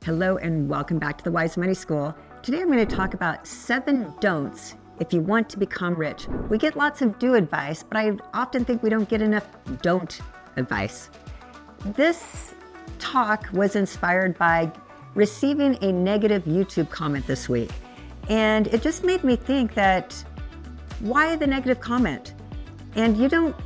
Hello and welcome back to the Wise Money School. Today I'm going to talk about 7 don'ts if you want to become rich. We get lots of do advice, but I often think we don't get enough don't advice. This talk was inspired by receiving a negative YouTube comment this week. And it just made me think that why the negative comment? And you don't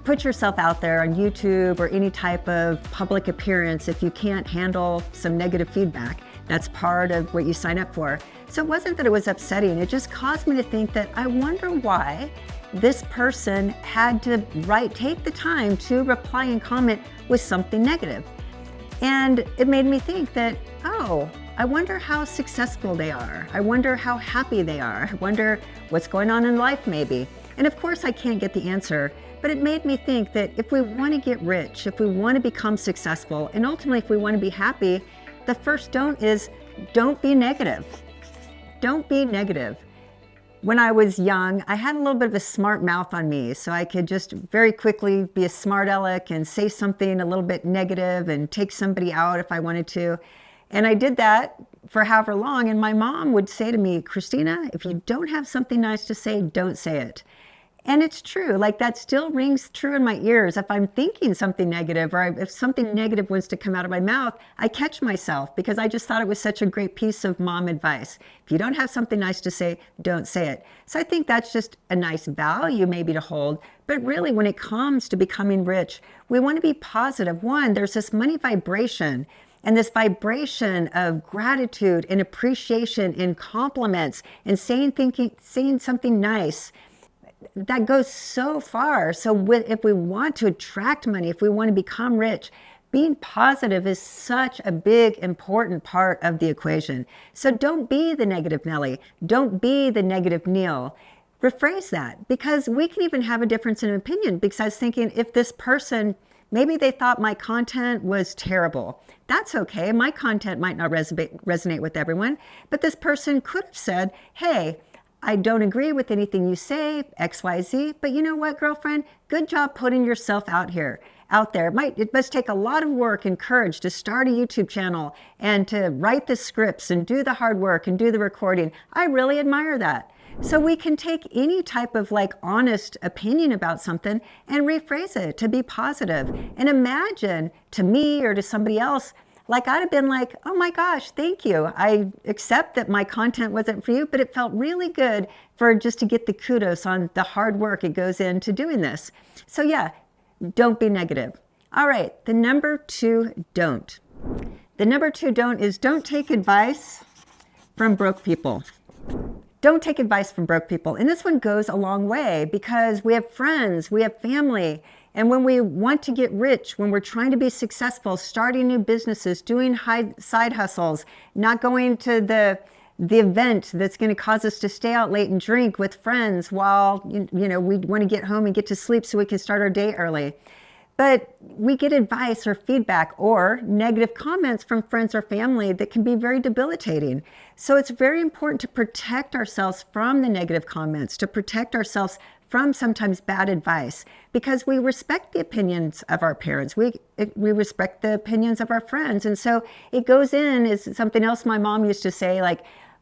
put yourself out there on YouTube or any type of public appearance if you can't handle some negative feedback. That's part of what you sign up for. So it wasn't that it was upsetting, it just caused me to think that I wonder why this person had to take the time to reply and comment with something negative. And it made me think that, oh, I wonder how successful they are. I wonder how happy they are. I wonder what's going on in life maybe. And of course I can't get the answer, but it made me think that if we want to get rich, if we want to become successful, and ultimately if we want to be happy, the first don't is don't be negative. Don't be negative. When I was young, I had a little bit of a smart mouth on me, so I could just very quickly be a smart aleck and say something a little bit negative and take somebody out if I wanted to. And I did that for however long, and my mom would say to me, Krisstina, if you don't have something nice to say, don't say it. And it's true, like that still rings true in my ears. If I'm thinking something negative or if something negative wants to come out of my mouth, I catch myself because I just thought it was such a great piece of mom advice. If you don't have something nice to say, don't say it. So I think that's just a nice value maybe to hold. But really when it comes to becoming rich, we want to be positive. One, there's this money vibration. And this vibration of gratitude and appreciation and compliments and saying something nice, that goes so far. So if we want to attract money, if we want to become rich, being positive is such a big, important part of the equation. So don't be the negative Nelly. Don't be the negative Neil. Rephrase that, because we can even have a difference in opinion. Because I was thinking, if this person, maybe they thought my content was terrible. That's okay. My content might not resonate with everyone, but this person could have said, hey, I don't agree with anything you say, XYZ, but you know what, girlfriend? Good job putting yourself out there. It must take a lot of work and courage to start a YouTube channel and to write the scripts and do the hard work and do the recording. I really admire that. So we can take any type of honest opinion about something and rephrase it to be positive. And imagine to me or to somebody else, I'd have been like, oh my gosh, thank you. I accept that my content wasn't for you, but it felt really good for just to get the kudos on the hard work it goes into doing this. So yeah, don't be negative. All right, the number 2 don't. The number 2 don't is don't take advice from broke people. Don't take advice from broke people. And this one goes a long way because we have friends, we have family. And when we want to get rich, when we're trying to be successful, starting new businesses, doing side hustles, not going to the event that's going to cause us to stay out late and drink with friends while we want to get home and get to sleep so we can start our day early. But we get advice or feedback or negative comments from friends or family that can be very debilitating. So it's very important to protect ourselves from the negative comments, to protect ourselves from sometimes bad advice, because we respect the opinions of our parents. We respect the opinions of our friends. And so it goes in is something else my mom used to say,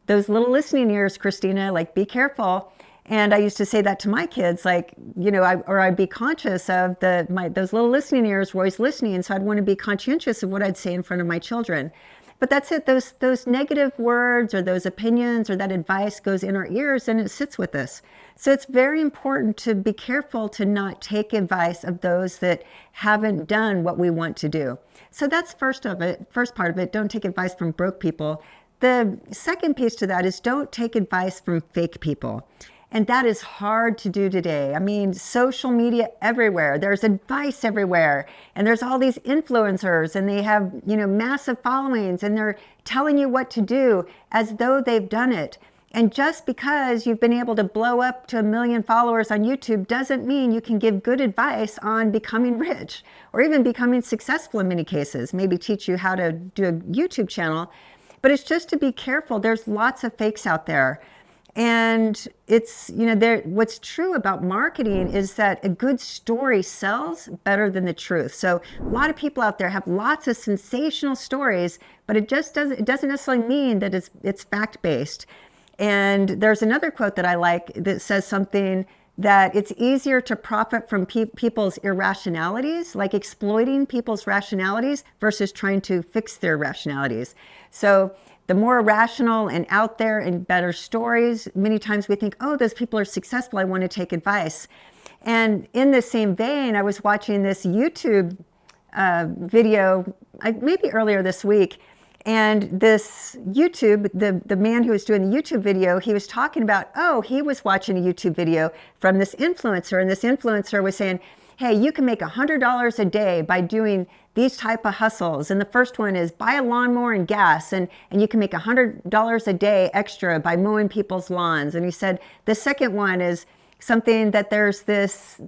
those little listening ears, Krisstina, be careful. And I used to say that to my kids, I'd be conscious of those little listening ears were always listening. And so I'd want to be conscientious of what I'd say in front of my children. But that's it. Those negative words or those opinions or that advice goes in our ears and it sits with us. So it's very important to be careful to not take advice of those that haven't done what we want to do. So that's first part of it. Don't take advice from broke people. The second piece to that is don't take advice from fake people. And that is hard to do today. I mean, social media everywhere. There's advice everywhere. And there's all these influencers and they have, massive followings and they're telling you what to do as though they've done it. And just because you've been able to blow up to 1 million followers on YouTube doesn't mean you can give good advice on becoming rich or even becoming successful in many cases, maybe teach you how to do a YouTube channel. But it's just to be careful. There's lots of fakes out there. And it's, what's true about marketing is that a good story sells better than the truth. So a lot of people out there have lots of sensational stories, but it doesn't necessarily mean that it's fact-based. And there's another quote that I like that says something that it's easier to profit from people's irrationalities, like exploiting people's rationalities versus trying to fix their rationalities. So the more rational and out there and better stories, many times we think, oh, those people are successful, I want to take advice. And in the same vein, I was watching this YouTube video, maybe earlier this week, and this YouTube, the man who was doing the YouTube video, he was talking about, he was watching a YouTube video from this influencer, and this influencer was saying, hey, you can make $100 a day by doing these type of hustles. And the first one is buy a lawnmower and gas, and you can make $100 a day extra by mowing people's lawns. And he said the second one is something that there's this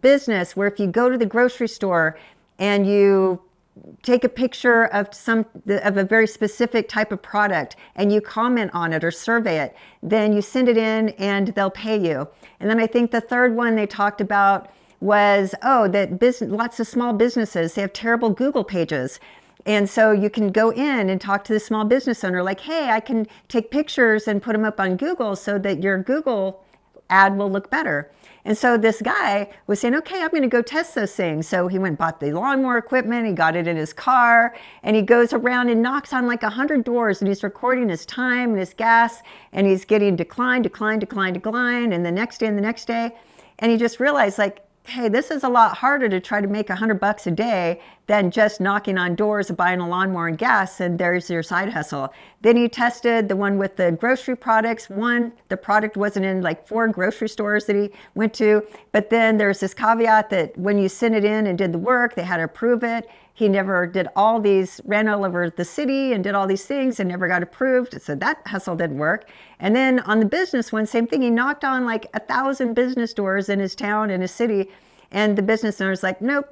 business where if you go to the grocery store and you take a picture of a very specific type of product and you comment on it or survey it, then you send it in and they'll pay you. And then I think the third one they talked about was, lots of small businesses, they have terrible Google pages. And so you can go in and talk to the small business owner like, hey, I can take pictures and put them up on Google so that your Google ad will look better. And so this guy was saying, okay, I'm going to go test those things. So he went and bought the lawnmower equipment, he got it in his car, and he goes around and knocks on like 100 doors, and he's recording his time and his gas, and he's getting decline, and the next day. And he just realized, like, hey, this is a lot harder to try to make $100 a day than just knocking on doors and buying a lawnmower and gas, and there's your side hustle. Then he tested the one with the grocery products. The product wasn't in like 4 grocery stores that he went to, but then there's this caveat that when you sent it in and did the work, they had to approve it. He never did ran all over the city and did all these things and never got approved. So that hustle didn't work. And then on the business one, same thing. He knocked on like 1,000 business doors in his town, in his city. And the business owner's like, nope.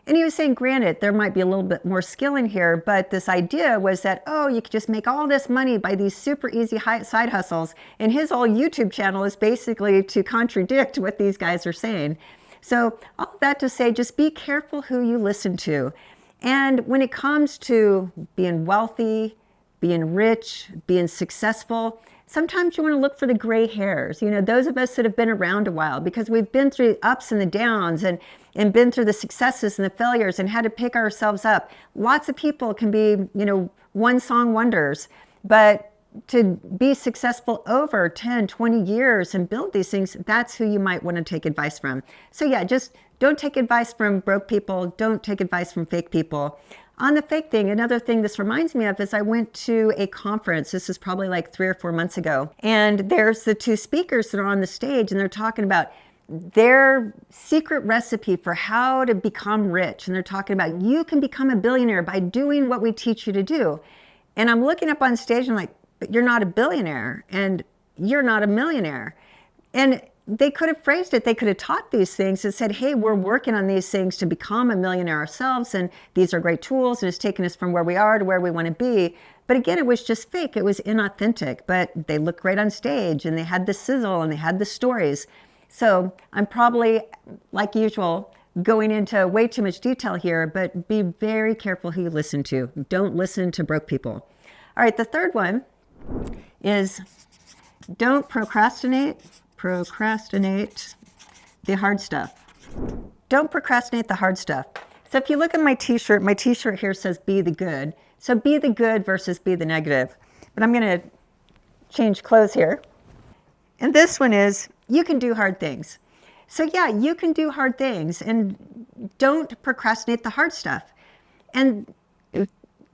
And he was saying, granted, there might be a little bit more skill in here, but this idea was that, you could just make all this money by these super easy side hustles. And his whole YouTube channel is basically to contradict what these guys are saying. So all that to say, just be careful who you listen to. And when it comes to being wealthy, being rich, being successful, sometimes you want to look for the gray hairs, those of us that have been around a while, because we've been through the ups and the downs and been through the successes and the failures and had to pick ourselves up. Lots of people can be, one song wonders, but to be successful over 10, 20 years and build these things, that's who you might want to take advice from. So yeah, just don't take advice from broke people. Don't take advice from fake people. On the fake thing, another thing this reminds me of is I went to a conference. This is probably like 3 or 4 months ago. And there's the 2 speakers that are on the stage, and they're talking about their secret recipe for how to become rich. And they're talking about you can become a billionaire by doing what we teach you to do. And I'm looking up on stage and I'm like, but you're not a billionaire and you're not a millionaire. And they could have phrased it. They could have taught these things and said, hey, we're working on these things to become a millionaire ourselves. And these are great tools. And it's taken us from where we are to where we want to be. But again, it was just fake. It was inauthentic, but they looked great on stage and they had the sizzle and they had the stories. So I'm probably, like usual, going into way too much detail here, but be very careful who you listen to. Don't listen to broke people. All right, the third one is don't procrastinate the hard stuff. Don't procrastinate the hard stuff. So if you look at my t-shirt here says be the good. So be the good versus be the negative. But I'm going to change clothes here. And this one is you can do hard things. So yeah, you can do hard things and don't procrastinate the hard stuff. And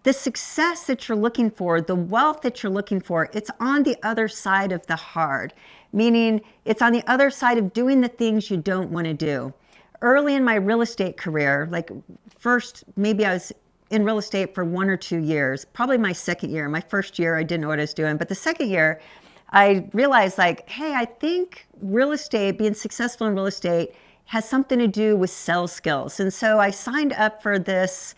the success that you're looking for, the wealth that you're looking for, it's on the other side of the hard, meaning it's on the other side of doing the things you don't want to do. Early in my real estate career, like first, maybe I was in real estate for 1 or 2 years, probably my second year. My first year, I didn't know what I was doing, but the second year, I realized like, hey, I think real estate, being successful in real estate has something to do with sales skills. And so I signed up for this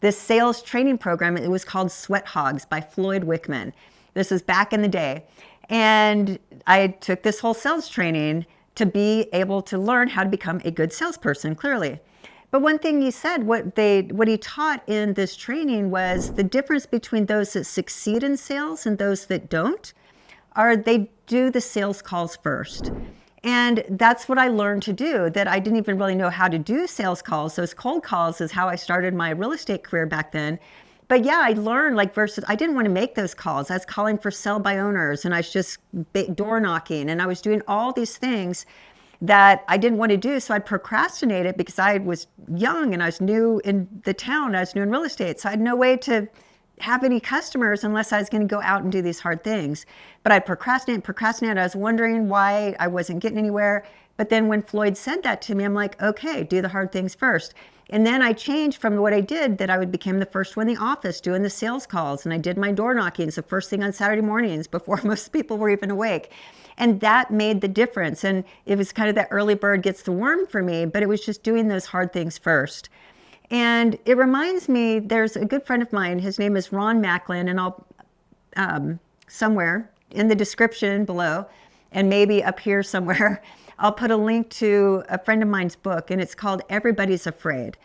sales training program. It was called Sweat Hogs by Floyd Wickman. This was back in the day. And I took this whole sales training to be able to learn how to become a good salesperson, clearly. But one thing he said, what he taught in this training was the difference between those that succeed in sales and those that don't are they do the sales calls first. And that's what I learned to do, that I didn't even really know how to do sales calls. Those cold calls is how I started my real estate career back then. But yeah, I learned versus I didn't want to make those calls. I was calling for sell by owners, and I was just door knocking, and I was doing all these things that I didn't want to do. So I'd procrastinate it because I was young and I was new in the town. I was new in real estate. So I had no way to have any customers unless I was going to go out and do these hard things. But I'd procrastinate. I was wondering why I wasn't getting anywhere. But then when Floyd said that to me, I'm like, okay, do the hard things first. And then I changed from what I did, that I became the first one in the office doing the sales calls. And I did my door knockings the first thing on Saturday mornings before most people were even awake. And that made the difference. And it was kind of that early bird gets the worm for me, but it was just doing those hard things first. And it reminds me, there's a good friend of mine, his name is Ron Macklin, and I'll somewhere in the description below, and maybe up here somewhere, I'll put a link to a friend of mine's book, and it's called Everybody's Afraid.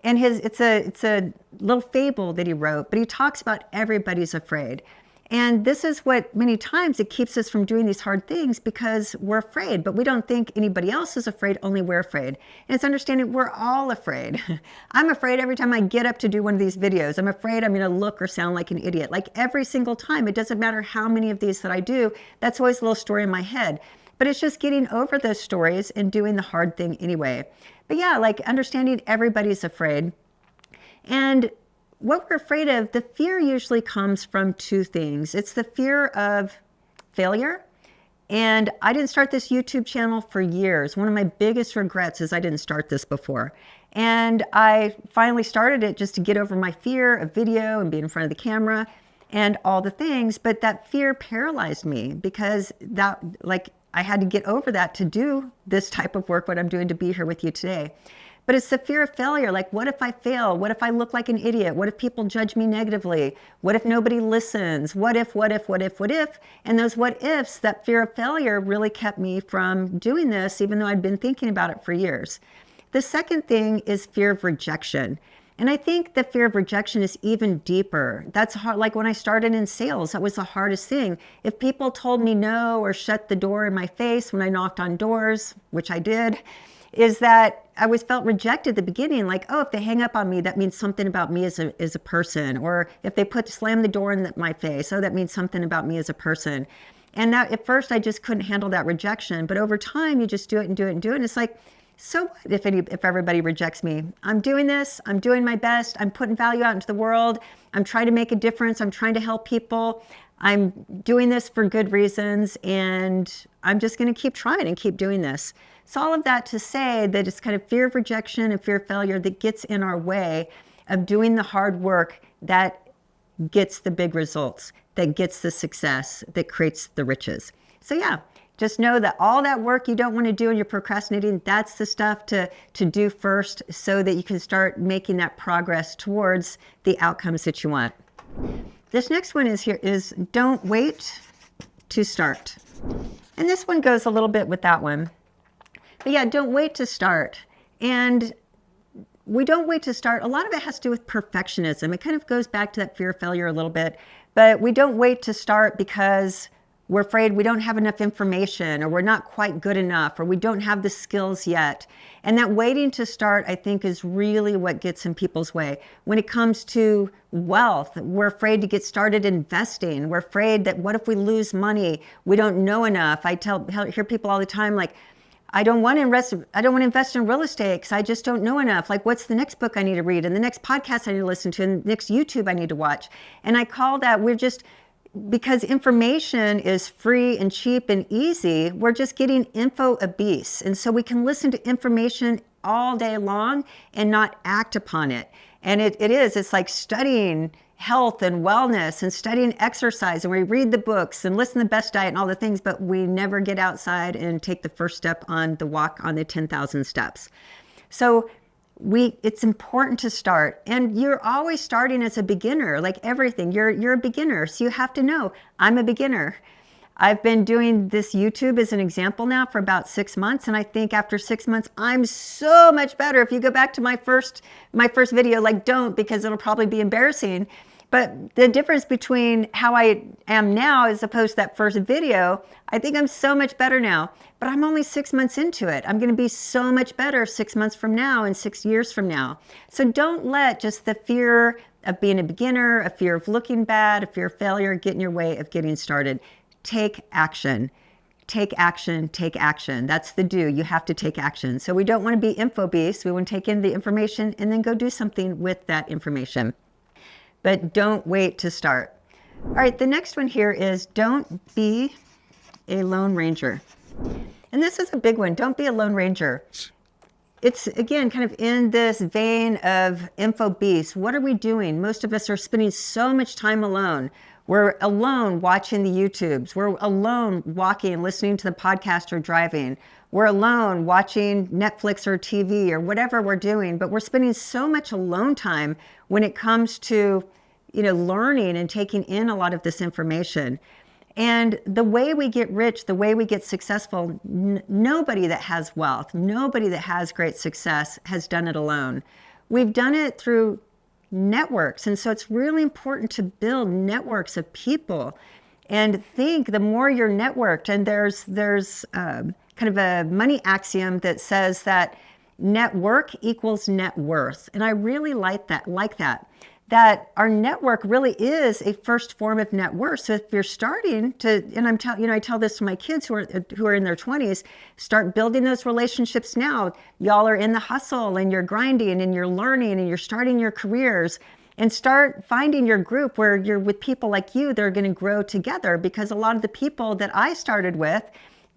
And it's a little fable that he wrote, but he talks about everybody's afraid. And this is what many times it keeps us from doing these hard things, because we're afraid, but we don't think anybody else is afraid, only we're afraid. And it's understanding we're all afraid. I'm afraid every time I get up to do one of these videos. I'm afraid I'm going to look or sound like an idiot. Like every single time, it doesn't matter how many of these that I do, that's always a little story in my head. But it's just getting over those stories and doing the hard thing anyway. But yeah, like understanding everybody's afraid. And what we're afraid of, the fear usually comes from two things. It's the fear of failure. And I didn't start this YouTube channel for years. One of my biggest regrets is I didn't start this before. And I finally started it just to get over my fear of video and being in front of the camera and all the things. But that fear paralyzed me, because I had to get over that to do this type of work, what I'm doing, to be here with you today. But it's the fear of failure. Like, what if I fail? What if I look like an idiot? What if people judge me negatively? What if nobody listens? What if? And those what ifs, that fear of failure really kept me from doing this, even though I'd been thinking about it for years. The second thing is fear of rejection. And I think the fear of rejection is even deeper. That's hard. Like when I started in sales, that was the hardest thing. If people told me no or shut the door in my face when I knocked on doors, which I did, is that I always felt rejected at the beginning. Like, oh, if they hang up on me, that means something about me as a person. Or if they slam the door in my face, oh, that means something about me as a person. And that at first I just couldn't handle that rejection. But over time, you just do it and do it and do it. And it's like, so what if everybody rejects me? I'm doing this. I'm doing my best. I'm putting value out into the world. I'm trying to make a difference. I'm trying to help people. I'm doing this for good reasons. And I'm just going to keep trying and keep doing this. So all of that to say that it's kind of fear of rejection and fear of failure that gets in our way of doing the hard work that gets the big results, that gets the success, that creates the riches. So yeah, just know that all that work you don't want to do and you're procrastinating, that's the stuff to do first, so that you can start making that progress towards the outcomes that you want. This next one is don't wait to start. And this one goes a little bit with that one. But yeah, don't wait to start. And we don't wait to start. A lot of it has to do with perfectionism. It kind of goes back to that fear of failure a little bit. But we don't wait to start because we're afraid we don't have enough information, or we're not quite good enough, or we don't have the skills yet. And that waiting to start, I think, is really what gets in people's way. When it comes to wealth, we're afraid to get started investing. We're afraid that what if we lose money? We don't know enough. I hear people all the time like, I don't want to invest in real estate because I just don't know enough. Like, what's the next book I need to read, and the next podcast I need to listen to, and the next YouTube I need to watch? And I call that, because information is free and cheap and easy, we're just getting info obese. And so we can listen to information all day long and not act upon it. And it's like studying health and wellness and studying exercise, and we read the books and listen to the best diet and all the things, but we never get outside and take the first step on the walk on the 10,000 steps. So it's important to start, and you're always starting as a beginner. Like everything, you're a beginner, so you have to know I'm a beginner. I've been doing this YouTube as an example now for about 6 months. And I think after 6 months, I'm so much better. If you go back to my first video, like don't, because it'll probably be embarrassing. But the difference between how I am now as opposed to that first video, I think I'm so much better now, but I'm only 6 months into it. I'm going to be so much better 6 months from now and 6 years from now. So don't let just the fear of being a beginner, a fear of looking bad, a fear of failure get in your way of getting started. Take action. Take action, take action. That's the do. You have to take action. So we don't want to be info beasts. We want to take in the information and then go do something with that information. But don't wait to start. All right, the next one here is don't be a lone ranger. And this is a big one. Don't be a lone ranger. It's, again, kind of in this vein of info beasts. What are we doing? Most of us are spending so much time alone. We're alone watching the YouTubes. We're alone walking and listening to the podcast or driving. We're alone watching Netflix or TV or whatever we're doing, but we're spending so much alone time when it comes to, learning and taking in a lot of this information. And the way we get rich, the way we get successful, nobody that has wealth, nobody that has great success has done it alone. We've done it through networks. And so it's really important to build networks of people and think the more you're networked. And there's kind of a money axiom that says that network equals net worth. And I really like that our network really is a first form of net worth. So if you're starting to, and I tell this to my kids who are in their 20s, start building those relationships now. Y'all are in the hustle and you're grinding and you're learning and you're starting your careers, and start finding your group where you're with people like you that are going to grow together, because a lot of the people that I started with,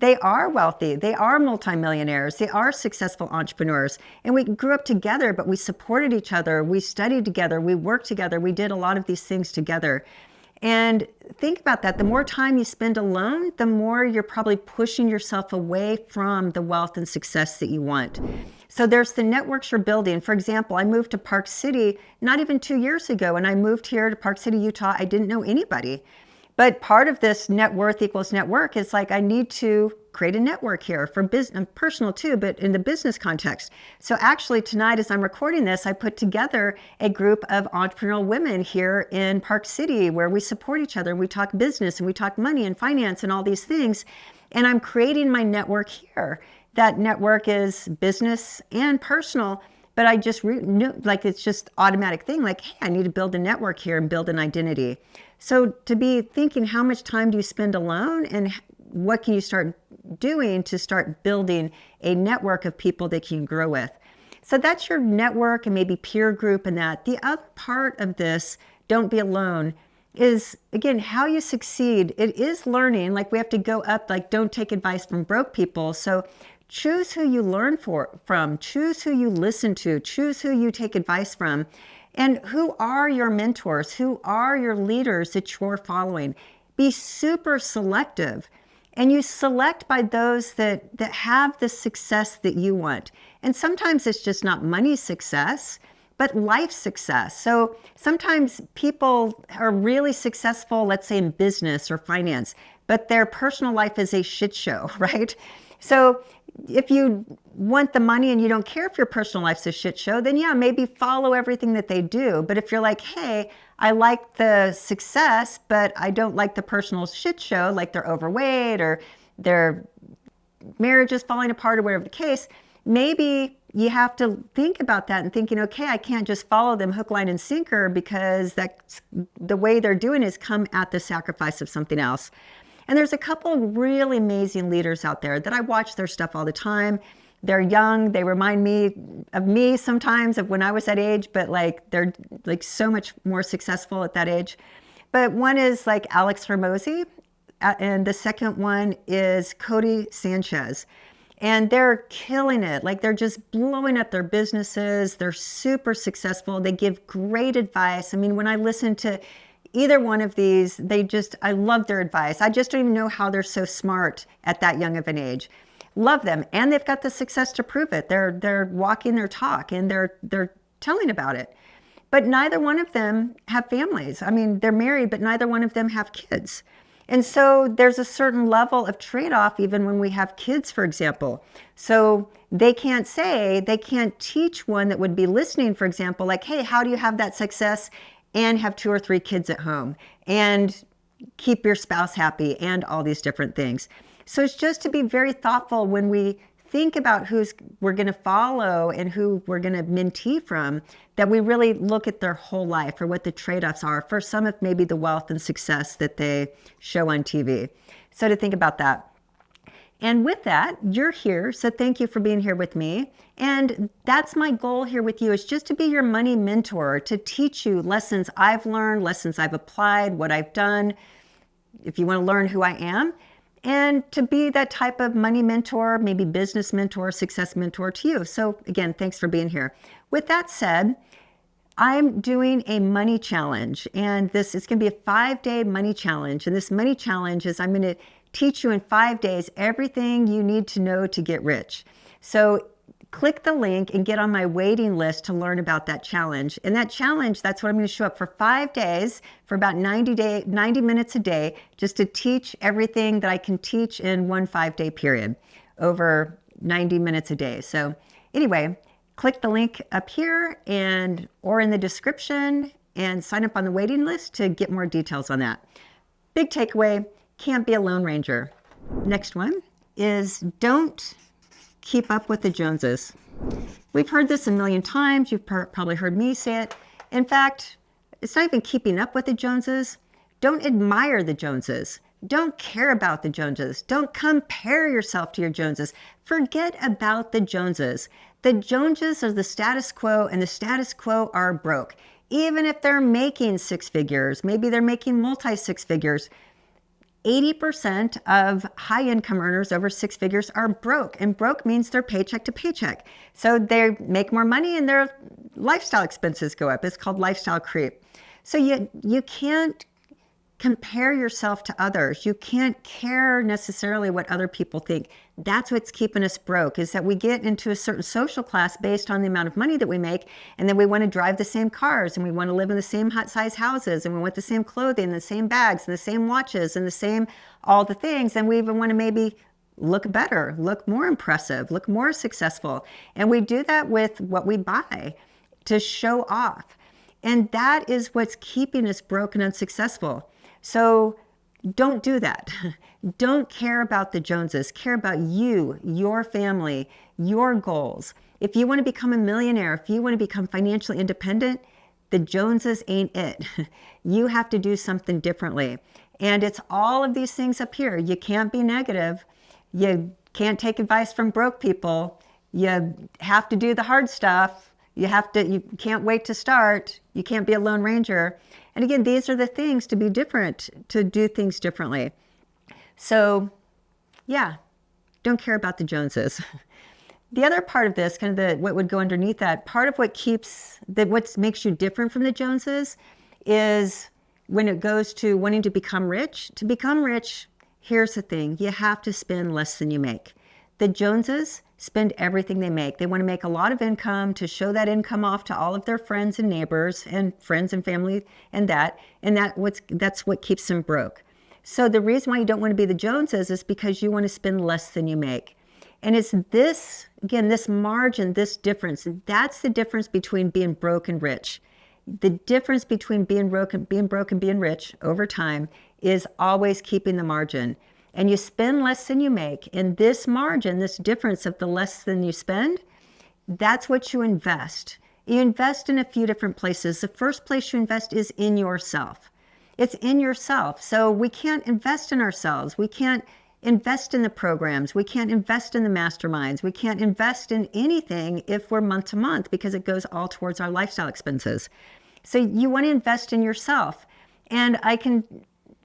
they are wealthy, they are multimillionaires, they are successful entrepreneurs. And we grew up together, but we supported each other, we studied together, we worked together, we did a lot of these things together. And think about that. The more time you spend alone, the more you're probably pushing yourself away from the wealth and success that you want. So there's the networks you're building. For example, I moved to Park City not even 2 years ago. When I moved here to Park City, Utah, I didn't know anybody. But part of this net worth equals network is like, I need to create a network here for business and personal too, but in the business context. So actually tonight, as I'm recording this, I put together a group of entrepreneurial women here in Park City where we support each other. We talk business and we talk money and finance and all these things. And I'm creating my network here. That network is business and personal. But I just it's just automatic thing. Like, hey, I need to build a network here and build an identity. So to be thinking, how much time do you spend alone, and what can you start doing to start building a network of people that you can grow with? So that's your network and maybe peer group and that. The other part of this, don't be alone, is, again, how you succeed. It is learning. Like, we have to go up, like, don't take advice from broke people. So choose who you learn from, choose who you listen to, choose who you take advice from, and who are your mentors, who are your leaders that you're following. Be super selective, and you select by those that have the success that you want. And sometimes it's just not money success, but life success. So sometimes people are really successful, let's say in business or finance, but their personal life is a shit show, right? So if you want the money and you don't care if your personal life's a shit show, then yeah, maybe follow everything that they do. But if you're like, hey, I like the success, but I don't like the personal shit show, like they're overweight or their marriage is falling apart or whatever the case, maybe you have to think about that and thinking, okay, I can't just follow them hook, line, and sinker, because that's the way they're doing is come at the sacrifice of something else. And there's a couple of really amazing leaders out there that I watch their stuff all the time. They're young. They remind me of sometimes, of when I was that age, but like they're like so much more successful at that age. But one is like Alex Hormozi, and the second one is Cody Sanchez. And they're killing it. Like, they're just blowing up their businesses. They're super successful. They give great advice. I mean, when I listen to either one of these, I love their advice. I just don't even know how they're so smart at that young of an age. Love them. And they've got the success to prove it. They're walking their talk, and they're telling about it. But neither one of them have families. I mean, they're married, but neither one of them have kids. And so there's a certain level of trade-off even when we have kids, for example. So they can't teach one that would be listening, for example, like, hey, how do you have that success and have 2 or 3 kids at home and keep your spouse happy and all these different things. So it's just to be very thoughtful when we think about who's we're going to follow and who we're going to mentee from, that we really look at their whole life or what the trade-offs are for some of maybe the wealth and success that they show on TV. So to think about that. And with that, you're here. So thank you for being here with me. And that's my goal here with you, is just to be your money mentor, to teach you lessons I've learned, lessons I've applied, what I've done, if you want to learn who I am, and to be that type of money mentor, maybe business mentor, success mentor to you. So again, thanks for being here. With that said, I'm doing a money challenge, and this is going to be a 5-day money challenge. And this money challenge is I'm going to teach you in 5 days everything you need to know to get rich. So click the link and get on my waiting list to learn about that challenge. And that challenge, that's what I'm going to show up for 5 days for about 90 minutes a day, just to teach everything that I can teach in one 5-day period over 90 minutes a day. So anyway, click the link up here or in the description and sign up on the waiting list to get more details on that. Big takeaway, can't be a Lone Ranger. Next one is don't keep up with the Joneses. We've heard this a million times. You've probably heard me say it. In fact, it's not even keeping up with the Joneses. Don't admire the Joneses. Don't care about the Joneses. Don't compare yourself to your Joneses. Forget about the Joneses. The Joneses are the status quo, and the status quo are broke. Even if they're making 6 figures, maybe they're making multi-6 figures, 80% of high income earners over 6 figures are broke, and broke means they're paycheck to paycheck. So they make more money and their lifestyle expenses go up. It's called lifestyle creep. So you can't compare yourself to others. You can't care necessarily what other people think. That's what's keeping us broke, is that we get into a certain social class based on the amount of money that we make, and then we want to drive the same cars, and we want to live in the same hot size houses, and we want the same clothing, the same bags, and the same watches, and the same all the things, and we even want to maybe look better, look more impressive, look more successful. And we do that with what we buy to show off. And that is what's keeping us broke and unsuccessful. So don't do that. Don't care about the Joneses. Care about you, your family, your goals. If you want to become a millionaire, if you want to become financially independent, the Joneses ain't it. You have to do something differently. And it's all of these things up here. You can't be negative. You can't take advice from broke people. You have to do the hard stuff. You can't wait to start. You can't be a Lone Ranger. And again, these are the things to be different, to do things differently. So yeah, don't care about the Joneses. The other part of this, kind of what would go underneath that, part of what makes you different from the Joneses is when it goes to wanting to become rich. To become rich, here's the thing, you have to spend less than you make. The Joneses spend everything they make. They want to make a lot of income to show that income off to all of their friends and neighbors and friends and family that's what keeps them broke. So the reason why you don't want to be the Joneses is because you want to spend less than you make. And it's this, again, this margin, this difference, that's the difference between being broke and rich. The difference between being broke and being rich over time is always keeping the margin. And you spend less than you make. And this margin, this difference of the less than you spend, that's what you invest. You invest in a few different places. The first place you invest is in yourself. It's in yourself. So we can't invest in ourselves. We can't invest in the programs. We can't invest in the masterminds. We can't invest in anything if we're month to month, because it goes all towards our lifestyle expenses. So you want to invest in yourself. And I can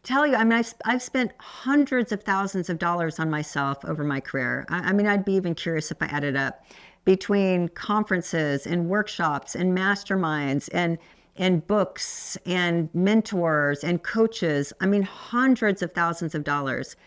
tell you, I mean, I've spent hundreds of thousands of dollars on myself over my career. I mean, I'd be even curious if I added up between conferences and workshops and masterminds and books and mentors and coaches. I mean, hundreds of thousands of dollars.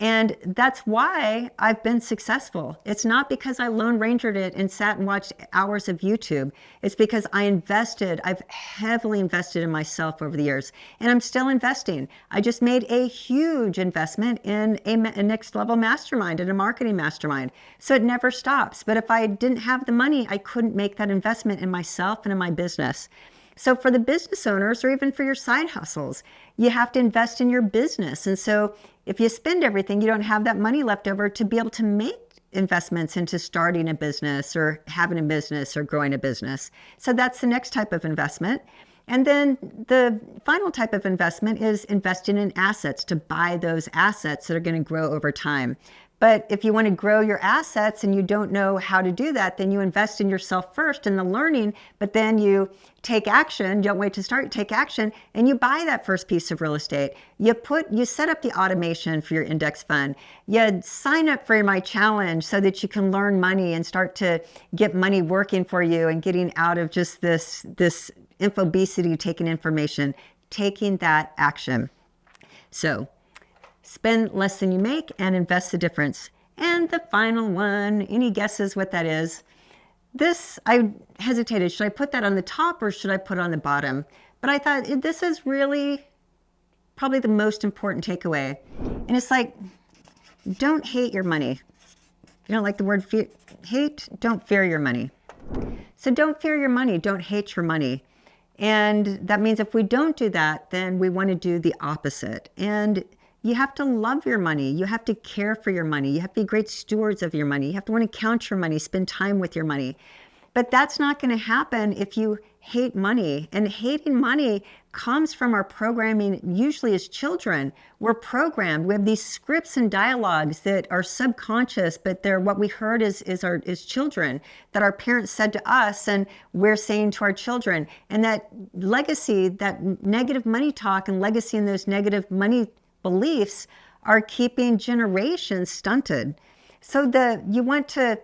And that's why I've been successful. It's not because I Lone Rangered it and sat and watched hours of YouTube. It's because I've heavily invested in myself over the years, and I'm still investing. I just made a huge investment in a next level mastermind and a marketing mastermind. So it never stops. But if I didn't have the money, I couldn't make that investment in myself and in my business. So for the business owners, or even for your side hustles, you have to invest in your business. And so if you spend everything, you don't have that money left over to be able to make investments into starting a business or having a business or growing a business. So that's the next type of investment. And then the final type of investment is investing in assets, to buy those assets that are going to grow over time. But if you want to grow your assets and you don't know how to do that, then you invest in yourself first in the learning, but then you take action, don't wait to start, take action, and you buy that first piece of real estate. You set up the automation for your index fund. You sign up for my challenge so that you can learn money and start to get money working for you and getting out of just this infobesity, taking information, taking that action. So spend less than you make and invest the difference. And the final one, any guesses what that is? This, I hesitated. Should I put that on the top or should I put it on the bottom? But I thought this is really probably the most important takeaway. And it's like, don't hate your money. You don't like the word hate? Don't fear your money. So don't fear your money. Don't hate your money. And that means if we don't do that, then we want to do the opposite. And you have to love your money. You have to care for your money. You have to be great stewards of your money. You have to want to count your money, spend time with your money. But that's not going to happen if you hate money. And hating money comes from our programming, usually as children. We're programmed. We have these scripts and dialogues that are subconscious, but they're what we heard as children, that our parents said to us and we're saying to our children. And that legacy, that negative money talk and legacy in those negative money beliefs are keeping generations stunted. So you want to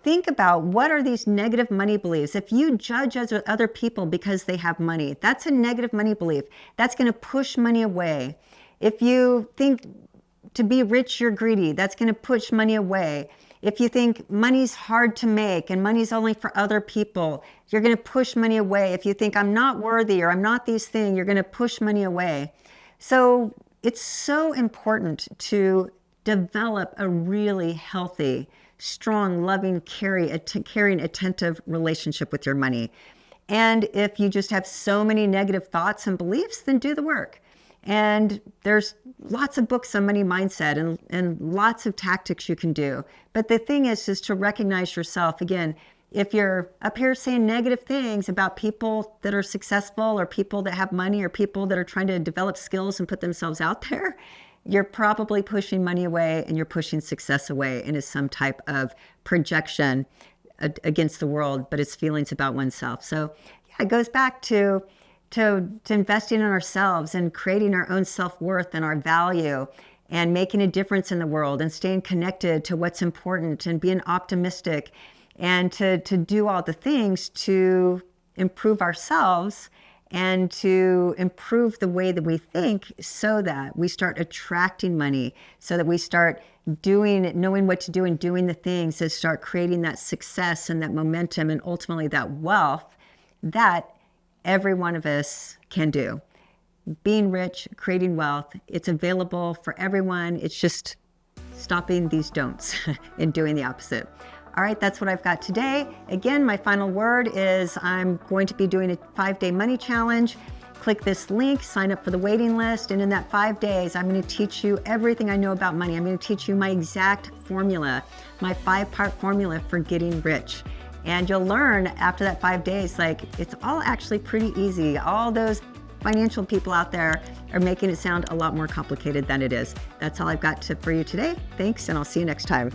think about, what are these negative money beliefs? If you judge other people because they have money, that's a negative money belief. That's going to push money away. If you think to be rich, you're greedy, that's going to push money away. If you think money's hard to make and money's only for other people, you're going to push money away. If you think I'm not worthy or I'm not these things, you're going to push money away. So it's so important to develop a really healthy, strong, loving, caring, attentive relationship with your money. And if you just have so many negative thoughts and beliefs, then do the work. And there's lots of books on money mindset and lots of tactics you can do. But the thing is to recognize yourself. Again, if you're up here saying negative things about people that are successful or people that have money or people that are trying to develop skills and put themselves out there, you're probably pushing money away and you're pushing success away, and it's some type of projection against the world, but it's feelings about oneself. So yeah, it goes back to investing in ourselves and creating our own self-worth and our value and making a difference in the world and staying connected to what's important and being optimistic and to do all the things to improve ourselves and to improve the way that we think, so that we start attracting money, so that we start knowing what to do and doing the things that start creating that success and that momentum and ultimately that wealth that every one of us can do. Being rich, creating wealth, it's available for everyone. It's just stopping these don'ts and doing the opposite. All right, that's what I've got today. Again, my final word is I'm going to be doing a 5-day money challenge. Click this link, sign up for the waiting list, and in that 5 days, I'm going to teach you everything I know about money. I'm going to teach you my exact formula, my 5-part formula for getting rich. And you'll learn after that 5 days, like, it's all actually pretty easy. All those financial people out there are making it sound a lot more complicated than it is. That's all I've got for you today. Thanks, and I'll see you next time.